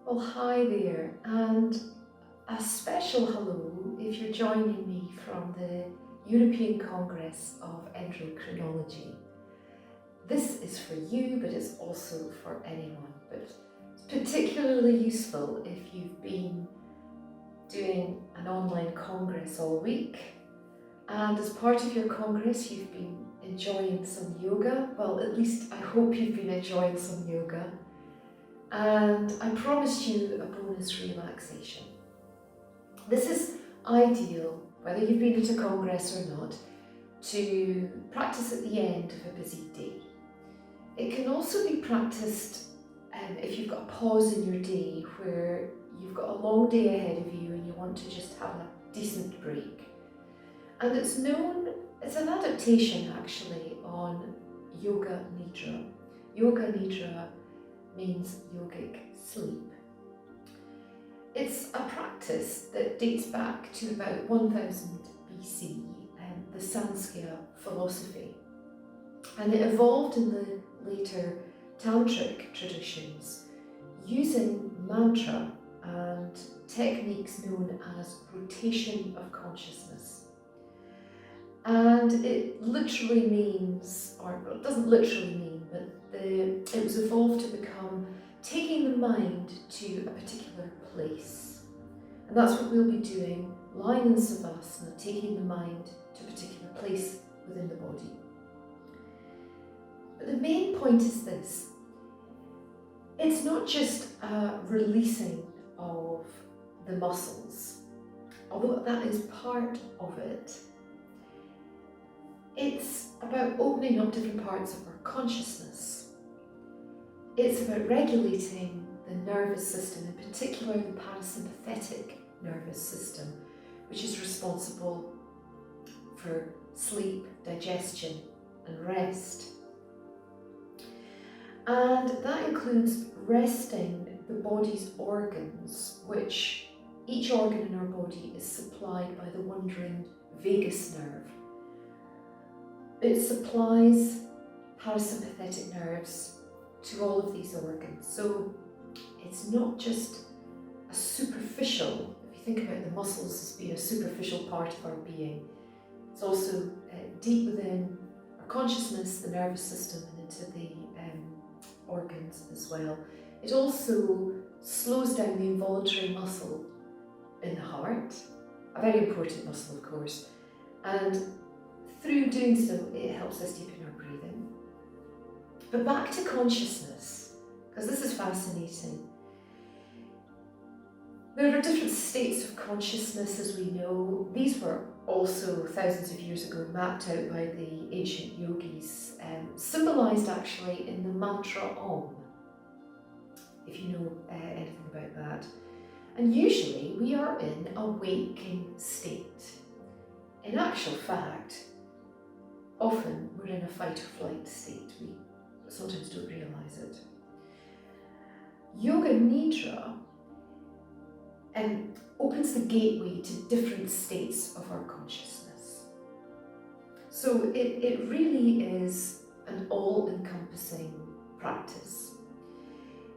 Well, hi there, and a special hello if you're joining me from the European Congress of Endocrinology. This is for you, but it's also for anyone, but it's particularly useful if you've been doing an online congress all week, and as part of your congress you've been enjoying some yoga. Well, at least I hope you've been enjoying some yoga. And I promised you a bonus relaxation. This is ideal, whether you've been at a congress or not, to practice at the end of a busy day. It can also be practiced if you've got a pause in your day where you've got a long day ahead of you and you want to just have a decent break. And it's an adaptation actually on Yoga Nidra. Yoga Nidra means yogic sleep. It's a practice that dates back to about 1000 BC, the Sanskya philosophy, and it evolved in the later tantric traditions using mantra and techniques known as rotation of consciousness. And it literally means, or it doesn't literally mean, but it was evolved to become taking the mind to a particular place. And that's what we'll be doing, lying in Savasana, taking the mind to a particular place within the body. But the main point is this: it's not just a releasing of the muscles, although that is part of it. It's about opening up different parts of our consciousness. It's about regulating the nervous system, in particular the parasympathetic nervous system, which is responsible for sleep, digestion, and rest. And that includes resting the body's organs, which each organ in our body is supplied by the wandering vagus nerve. It supplies parasympathetic nerves to all of these organs. So it's not just a superficial, if you think about the muscles as being a superficial part of our being, it's also deep within our consciousness, the nervous system, and into the organs as well. It also slows down the involuntary muscle in the heart, a very important muscle of course, and through doing so it helps us deepen our breathing. But back to consciousness, because this is fascinating. There are different states of consciousness, as we know. These were also thousands of years ago mapped out by the ancient yogis, symbolised actually in the mantra Om, if you know anything about that. And usually we are in a waking state. In actual fact, often we're in a fight or flight state. We sometimes don't realise it. Yoga Nidra opens the gateway to different states of our consciousness. So it really is an all-encompassing practice.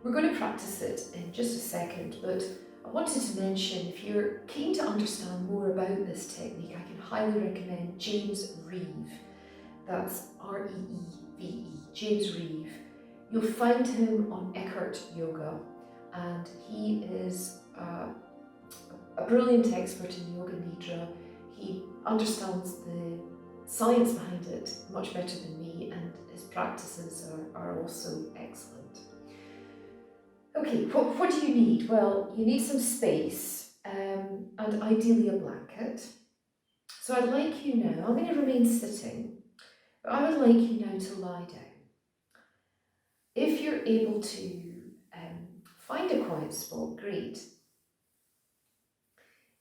We're going to practice it in just a second, but I wanted to mention, if you're keen to understand more about this technique, I can highly recommend James Reeve. That's R-E-E-V-E, James Reeve. You'll find him on Eckhart Yoga, and he is a brilliant expert in Yoga Nidra. He understands the science behind it much better than me, and his practices are also excellent. Okay, what do you need? Well, you need some space and ideally a blanket. So I'd like you now, I'm going to remain sitting, but I would like you now to lie down. If you're able to find a quiet spot, great.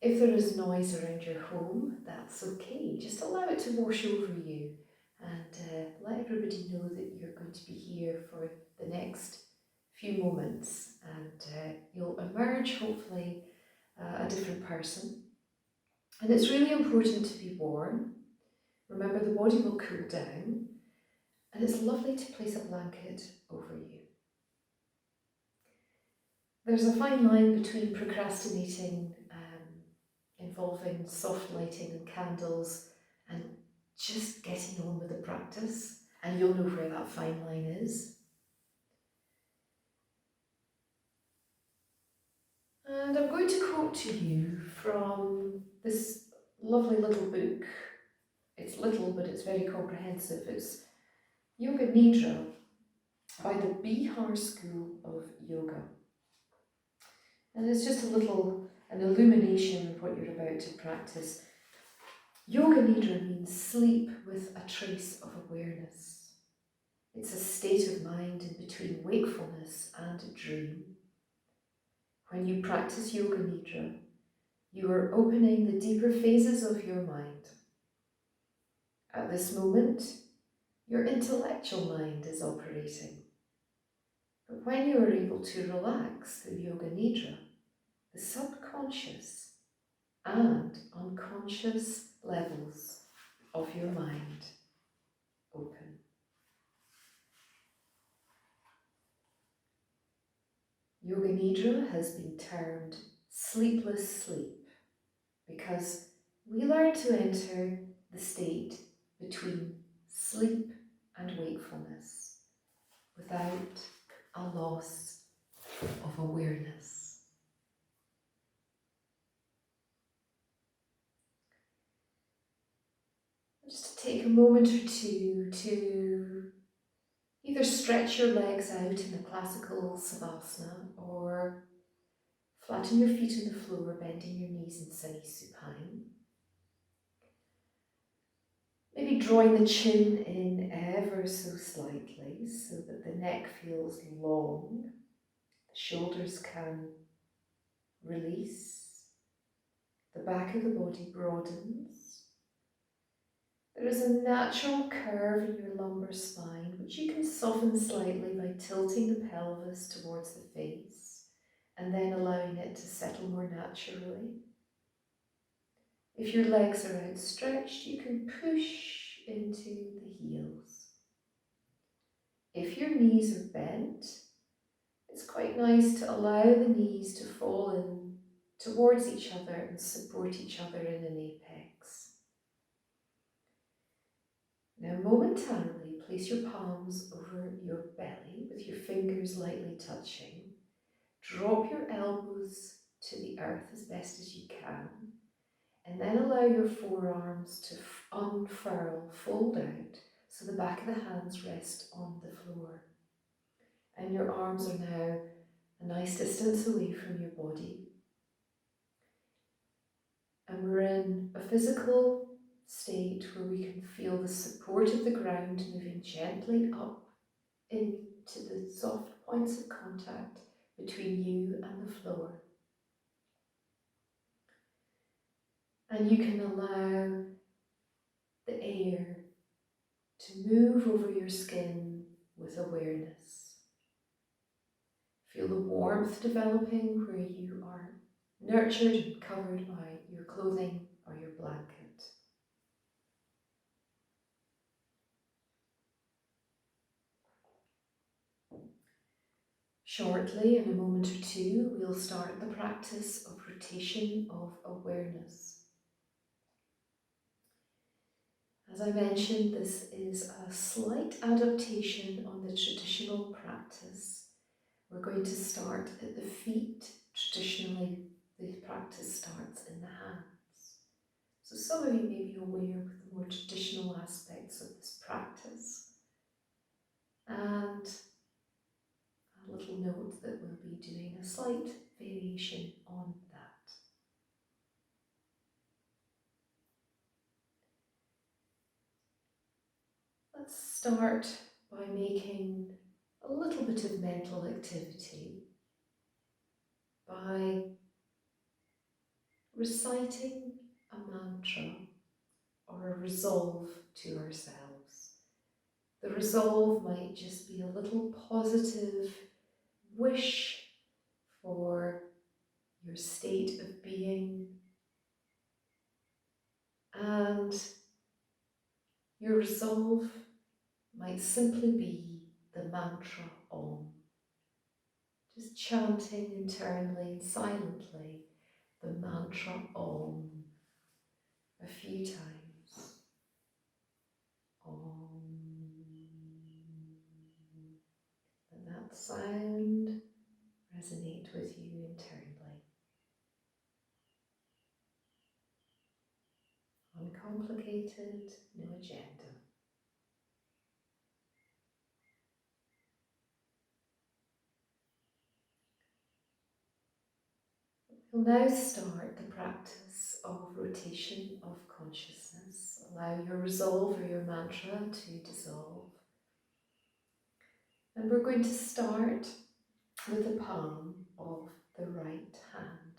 If there is noise around your home, that's okay. Just allow it to wash over you and let everybody know that you're going to be here for the next few moments, and you'll emerge hopefully a different person. And it's really important to be warm. Remember, the body will cool down, and it's lovely to place a blanket over you. There's a fine line between procrastinating, involving soft lighting and candles, and just getting on with the practice, and you'll know where that fine line is. And I'm going to quote to you from this lovely little book. It's little, but it's very comprehensive. It's Yoga Nidra by the Bihar School of Yoga. And it's just an illumination of what you're about to practice. Yoga Nidra means sleep with a trace of awareness. It's a state of mind in between wakefulness and a dream. When you practice Yoga Nidra, you are opening the deeper phases of your mind. At this moment, your intellectual mind is operating. But when you are able to relax through Yoga Nidra, the subconscious and unconscious levels of your mind open. Yoga Nidra has been termed sleepless sleep because we learn to enter the state between sleep and wakefulness without a loss of awareness. Just to take a moment or two to either stretch your legs out in a classical savasana or flatten your feet on the floor, bending your knees in semi supine. Maybe drawing the chin in ever so slightly so that the neck feels long, the shoulders can release, the back of the body broadens. There is a natural curve in your lumbar spine which you can soften slightly by tilting the pelvis towards the face and then allowing it to settle more naturally. If your legs are outstretched, you can push into the heels. If your knees are bent, it's quite nice to allow the knees to fall in towards each other and support each other in an apex. Now momentarily place your palms over your belly with your fingers lightly touching. Drop your elbows to the earth as best as you can, and then allow your forearms to unfurl, fold out, so the back of the hands rest on the floor. And your arms are now a nice distance away from your body. And we're in a physical state where we can feel the support of the ground moving gently up into the soft points of contact between you and the floor. And you can allow the air to move over your skin with awareness. Feel the warmth developing where you are nurtured and covered by your clothing or your blanket. Shortly, in a moment or two, we'll start the practice of rotation of awareness. As I mentioned, this is a slight adaptation on the traditional practice. We're going to start at the feet. Traditionally, the practice starts in the hands. So some of you may be aware of the more traditional aspects of this practice. And a little note that we'll be doing a slight variation on that. Let's start by making a little bit of mental activity by reciting a mantra or a resolve to ourselves. The resolve might just be a little positive wish for your state of being, and your resolve might simply be the mantra Om. just chanting internally and silently the mantra Om a few times. Om. Let that sound resonate with you internally. Uncomplicated, no agenda. We'll now start the practice of rotation of consciousness. Allow your resolve or your mantra to dissolve. And we're going to start with the palm of the right hand,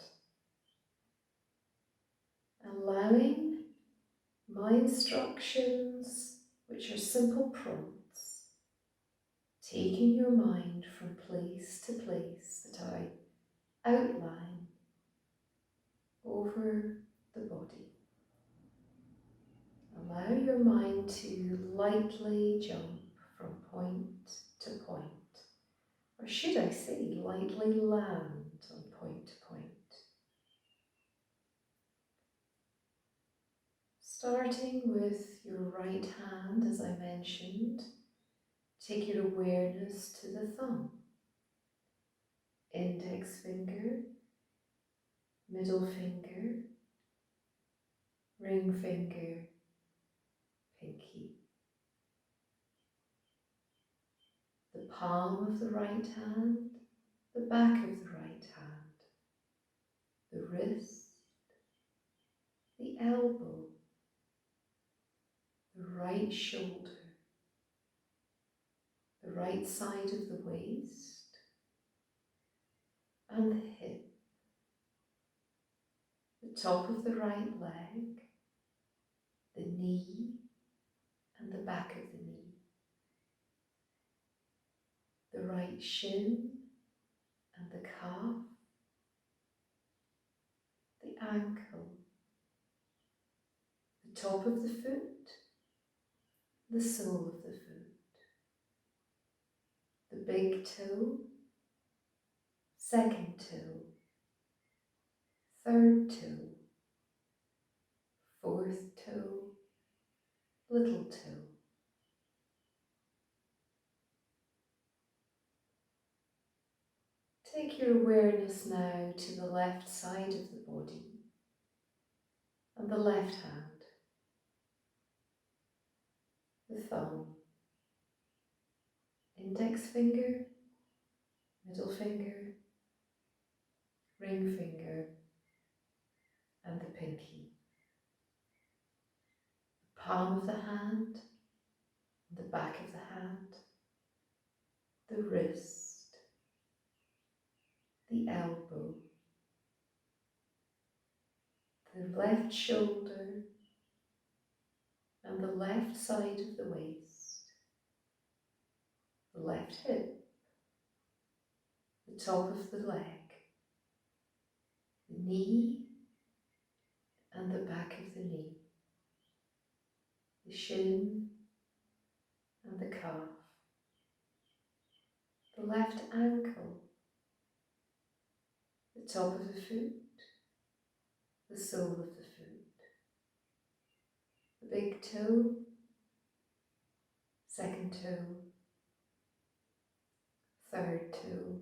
allowing my instructions, which are simple prompts, taking your mind from place to place that I outline over the body. Allow your mind to lightly jump from point to point, or should I say, lightly land on point to point. Starting with your right hand, as I mentioned, take your awareness to the thumb, index finger, middle finger, ring finger, pinky. The palm of the right hand, the back of the right hand, the wrist, the elbow, the right shoulder, the right side of the waist, and the hip, the top of the right leg, the knee, and the back of the knee, the right shin and the calf, the ankle, the top of the foot, the sole of the foot, the big toe, second toe, third toe, fourth toe, little toe. Take your awareness now to the left side of the body and the left hand, the thumb, index finger, middle finger, ring finger, and the pinky. The palm of the hand, the back of the hand, the wrist, the elbow, the left shoulder, and the left side of the waist, the left hip, the top of the leg, the knee, and the back of the knee, the shin and the calf, the left ankle, the top of the foot, the sole of the foot, the big toe, second toe, third toe,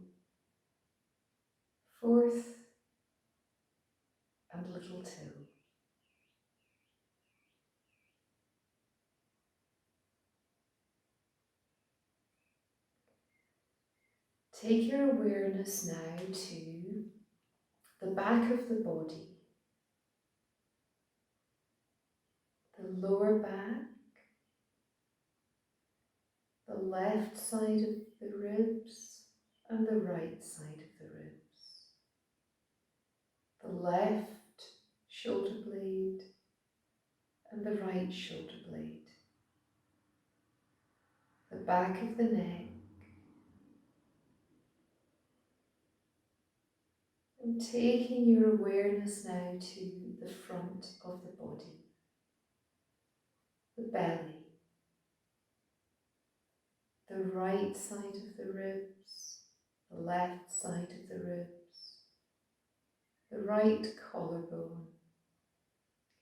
fourth and little toe. Take your awareness now to the back of the body, the lower back, the left side of the ribs and the right side of the ribs, the left shoulder blade and the right shoulder blade, the back of the neck, and taking your awareness now to the front of the body, the belly, the right side of the ribs, the left side of the ribs, the right collarbone,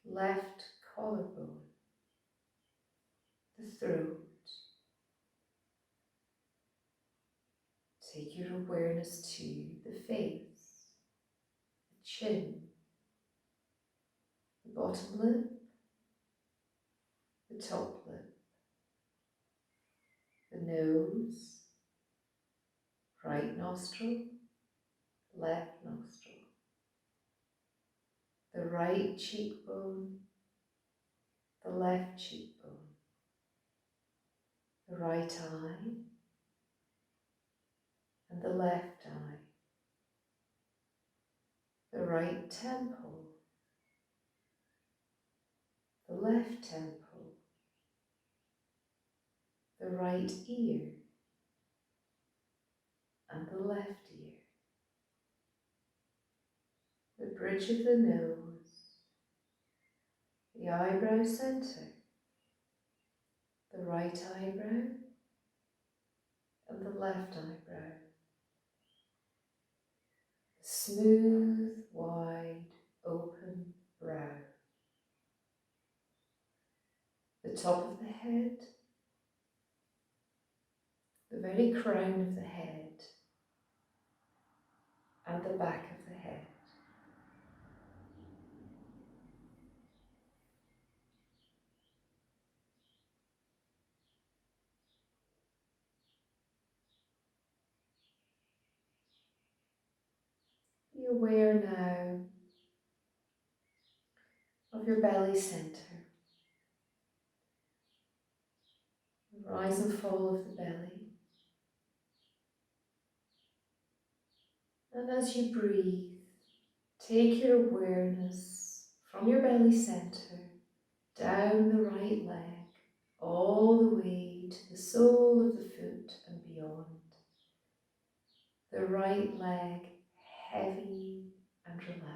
left collarbone, the throat. Take your awareness to the face, the chin, the bottom lip, the top lip, the nose, right nostril, left nostril, the right cheekbone, the left cheekbone, the right eye, and the left eye, the right temple, the left temple, the right ear, and the left ear, the bridge of the nose, the eyebrow center, the right eyebrow, and the left eyebrow, the smooth, wide, open brow, the top of the head, the very crown of the head, and the back of the head. Be aware now of your belly center, the rise and fall of the belly. And as you breathe, take your awareness from your belly center down the right leg, all the way to the sole of the foot and beyond. The right leg heavy and relaxed.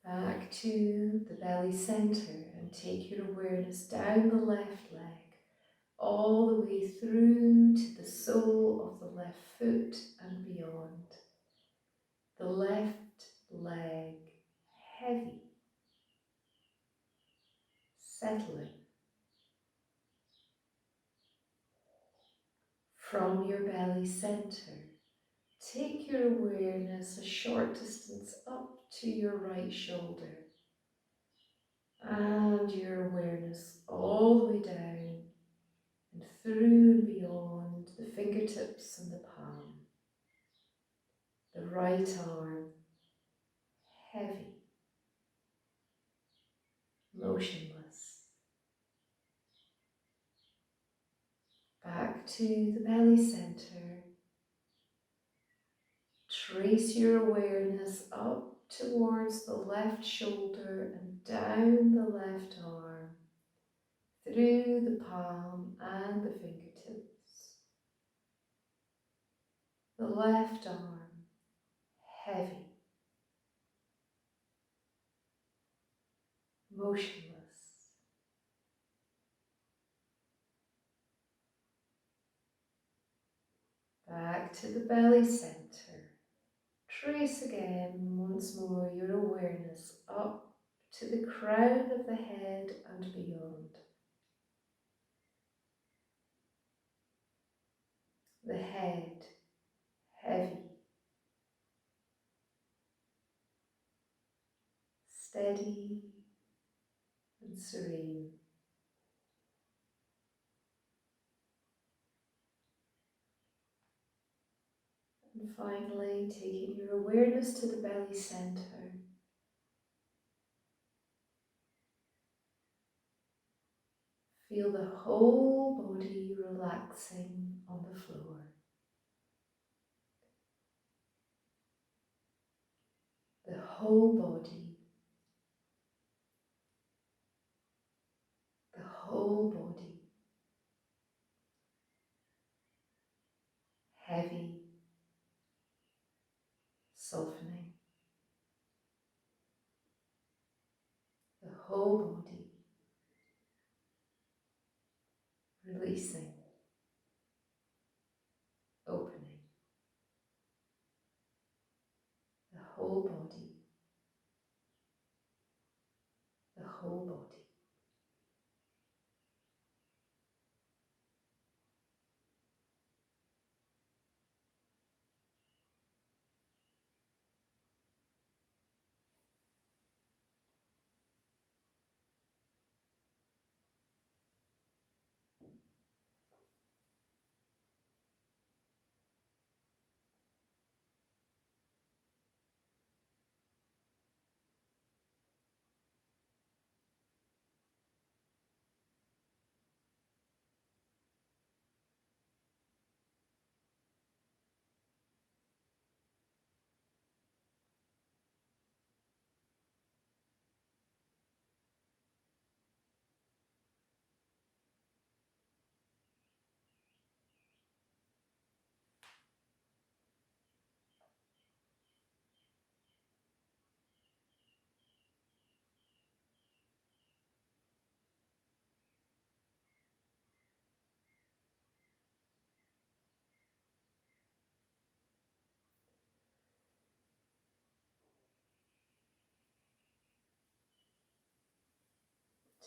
Back to the belly center and take your awareness down the left leg, all the way through to the sole of the left foot and beyond. The left leg heavy, settling. From your belly center, take your awareness a short distance up to your right shoulder and your awareness all the way down and through and beyond the fingertips and the palm. The right arm heavy, motionless. Back to the belly center. Trace your awareness up towards the left shoulder and down the left arm, through the palm and the fingertips. The left arm heavy, motionless. Back to the belly center. Trace again once more your awareness up to the crown of the head and beyond. The head heavy, steady and serene. And finally, taking your awareness to the belly center. Feel the whole body relaxing on the floor. The whole body. The whole body. Heavy, softening. The whole body. Releasing. increasing, opening the whole body, the whole body.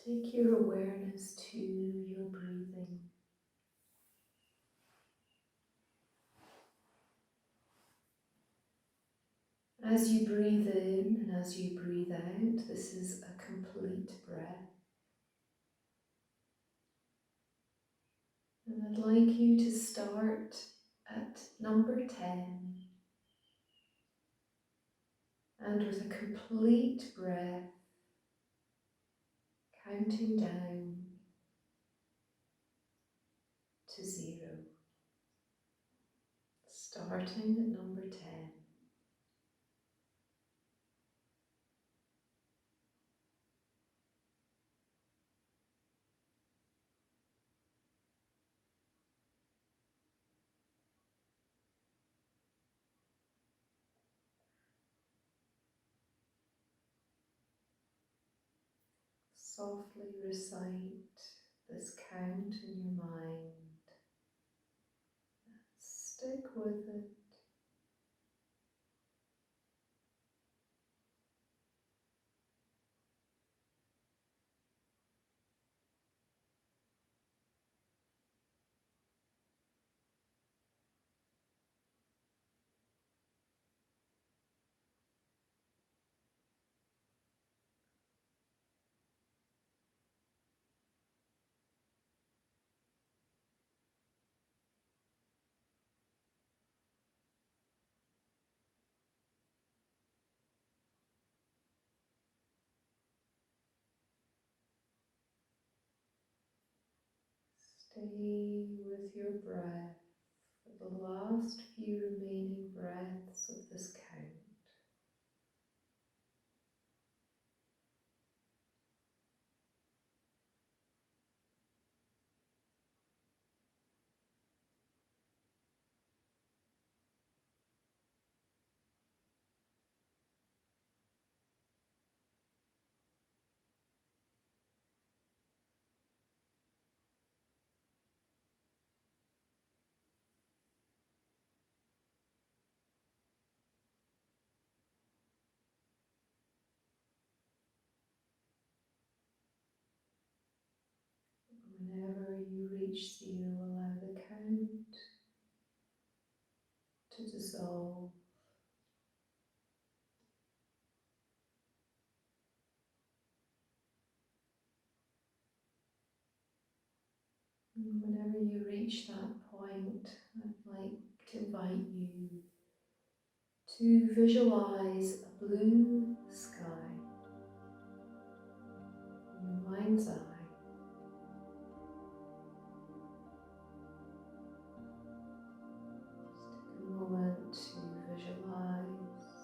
Take your awareness to your breathing. As you breathe in and as you breathe out, this is a complete breath. And I'd like you to start at number 10. And with a complete breath, counting down to 0. Starting at number 10. Softly recite this count in your mind. Stick with it. Stay with your breath for the last few remaining breaths of this count. Whenever you reach 0, allow the count to dissolve. And whenever you reach that point, I'd like to invite you to visualize a blue sky in your mind's eye. Just take a moment to visualize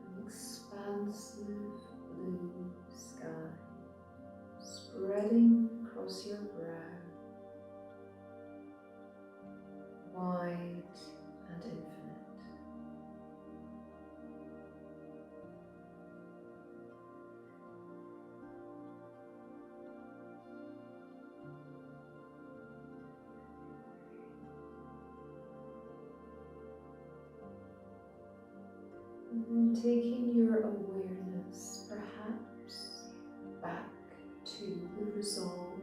an expansive blue sky spreading across your brow, wide and infinite. And taking your awareness perhaps back to the resolve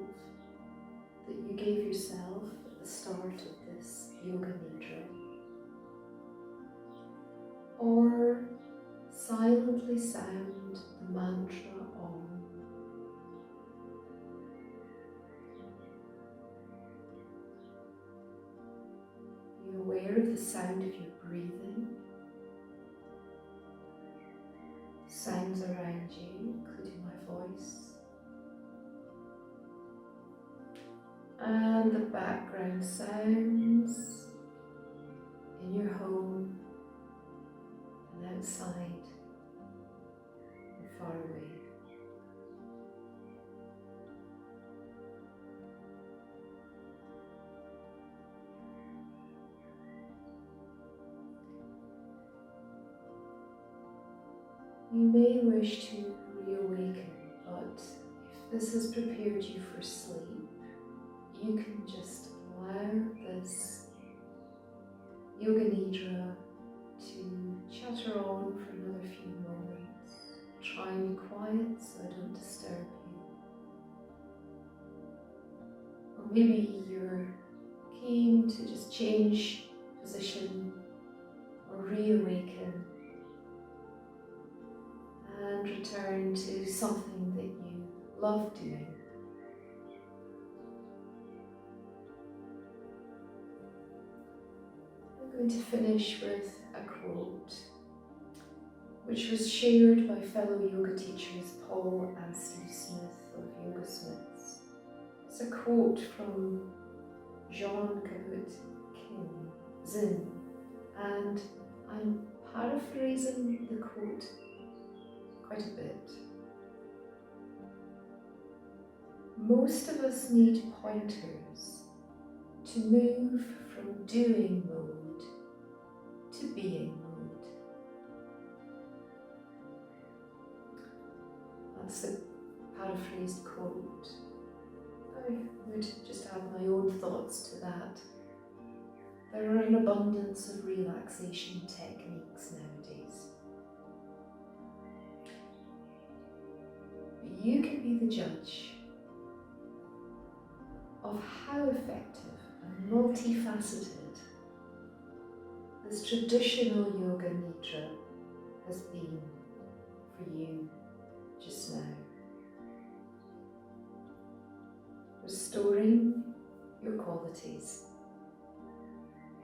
that you gave yourself at the start of this Yoga Nidra. Or silently sound the mantra Om. Be aware of the sound of your breathing, sounds around you, including my voice, and the background sounds in your home and outside and far away. You may wish to reawaken, but if this has prepared you for sleep, you can just allow this Yoga Nidra to chatter on for another few moments. Try and be quiet so I don't disturb you. Or maybe you're keen to just change position or reawaken and return to something that you love doing. I'm going to finish with a quote which was shared by fellow yoga teachers Paul and Steve Smith of Yoga Smiths. It's a quote from Jean-Cabot Kim Zin, and I'm paraphrasing the quote quite a bit. Most of us need pointers to move from doing mode to being mode. That's a paraphrased quote. I would just add my own thoughts to that. There are an abundance of relaxation techniques nowadays. But you can be the judge of how effective and multifaceted this traditional Yoga Nidra has been for you just now. Restoring your qualities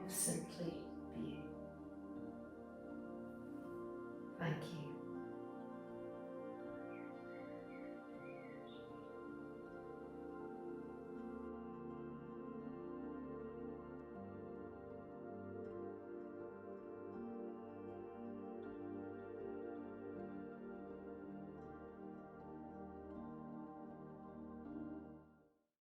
of simply being. Thank you.